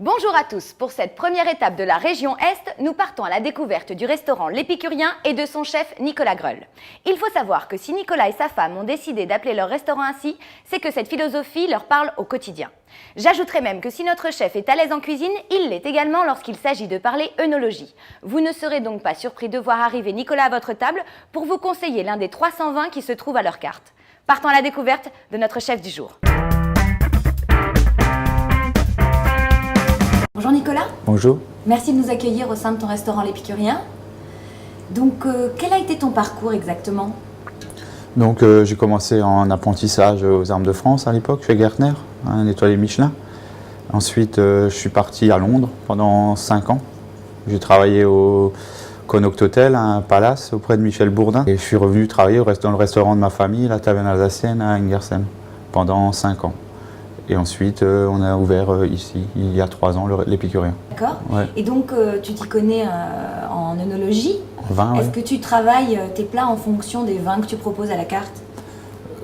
Bonjour à tous, pour cette première étape de la région Est, nous partons à la découverte du restaurant L'Épicurien et de son chef Nicolas Greul. Il faut savoir que si Nicolas et sa femme ont décidé d'appeler leur restaurant ainsi, c'est que cette philosophie leur parle au quotidien. J'ajouterai même que si notre chef est à l'aise en cuisine, il l'est également lorsqu'il s'agit de parler œnologie. Vous ne serez donc pas surpris de voir arriver Nicolas à votre table pour vous conseiller l'un des 300 vins qui se trouvent à leur carte. Partons à la découverte de notre chef du jour. Bonjour Nicolas. Bonjour. Merci de nous accueillir au sein de ton restaurant L'Épicurien. Donc, quel a été ton parcours exactement? Donc j'ai commencé en apprentissage aux Armes de France à l'époque, chez Gertner, un étoilé Michelin. Ensuite, je suis parti à Londres pendant 5 ans. J'ai travaillé au Connaught Hotel, un palace auprès de Michel Bourdin. Et je suis revenu travailler dans le restaurant de ma famille, la Taverne Alsacienne à Ingersheim, pendant 5 ans. Et ensuite, on a ouvert ici, il y a 3 ans, l'Épicurien. D'accord. Ouais. Et donc, tu t'y connais en œnologie. En vin, Est-ce ouais. que tu travailles tes plats en fonction des vins que tu proposes à la carte?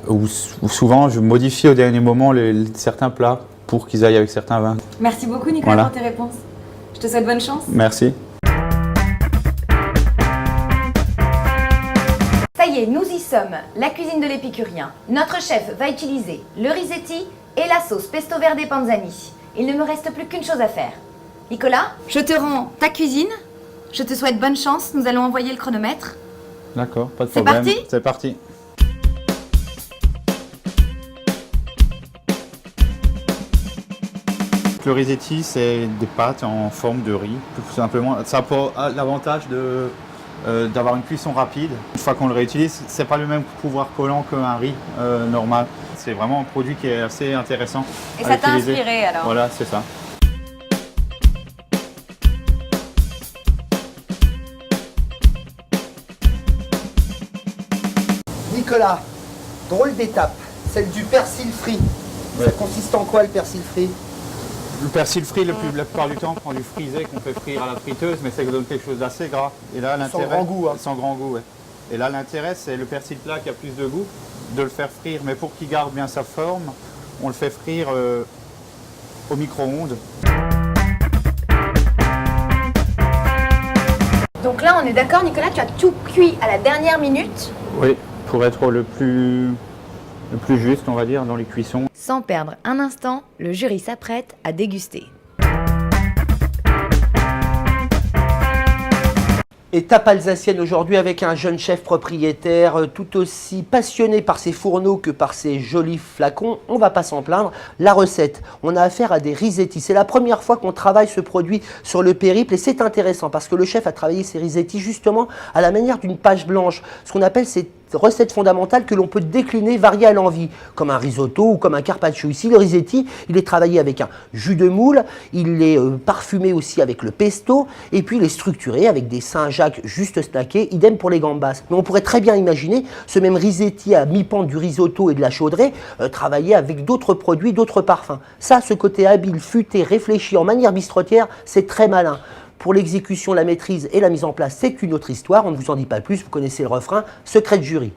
Ou souvent, je modifie au dernier moment certains plats pour qu'ils aillent avec certains vins. Merci beaucoup Nicolas Voilà. pour tes réponses. Je te souhaite bonne chance. Merci. Ça y est, nous y sommes. La cuisine de l'Épicurien. Notre chef va utiliser le risetti et la sauce pesto verde panzani. Il ne me reste plus qu'une chose à faire. Nicolas, je te rends ta cuisine. Je te souhaite bonne chance. Nous allons envoyer le chronomètre. D'accord, pas de C'est problème. parti ? C'est parti. Le risetti, c'est des pâtes en forme de riz, tout simplement. Ça a l'avantage d'avoir une cuisson rapide. Une fois qu'on le réutilise, c'est pas le même pouvoir collant qu'un riz normal. C'est vraiment un produit qui est assez intéressant. Et à ça t'a utiliser. inspiré alors? Voilà, c'est ça. Nicolas, drôle d'étape, celle du persil frit. Ouais. Ça consiste en quoi le persil frit? Le persil frit, la plupart du temps, on prend du frisé qu'on fait frire à la friteuse, mais ça donne quelque chose d'assez gras. Et là, l'intérêt, grand goût, hein. Sans grand goût, ouais. Et là, l'intérêt, c'est le persil plat qui a plus de goût, de le faire frire. Mais pour qu'il garde bien sa forme, on le fait frire au micro-ondes. Donc là, on est d'accord Nicolas, tu as tout cuit à la dernière minute. Oui, pour être le plus juste, on va dire, dans les cuissons. Sans perdre un instant, le jury s'apprête à déguster. Étape alsacienne aujourd'hui avec un jeune chef propriétaire tout aussi passionné par ses fourneaux que par ses jolis flacons. On va pas s'en plaindre. La recette, on a affaire à des risetti. C'est la première fois qu'on travaille ce produit sur le périple et c'est intéressant parce que le chef a travaillé ses risetti justement à la manière d'une page blanche. Ce qu'on appelle ces recettes fondamentales que l'on peut décliner, varier à l'envie, comme un risotto ou comme un carpaccio. Ici, le risetti, il est travaillé avec un jus de moule, il est parfumé aussi avec le pesto, et puis il est structuré avec des Saint-Jacques juste snackés, idem pour les gambas. Mais on pourrait très bien imaginer ce même risetti à mi-pente du risotto et de la chaudrée, travaillé avec d'autres produits, d'autres parfums. Ça, ce côté habile, futé, réfléchi en manière bistrotière, c'est très malin. Pour l'exécution, la maîtrise et la mise en place, c'est une autre histoire. On ne vous en dit pas plus, vous connaissez le refrain, secret de jury.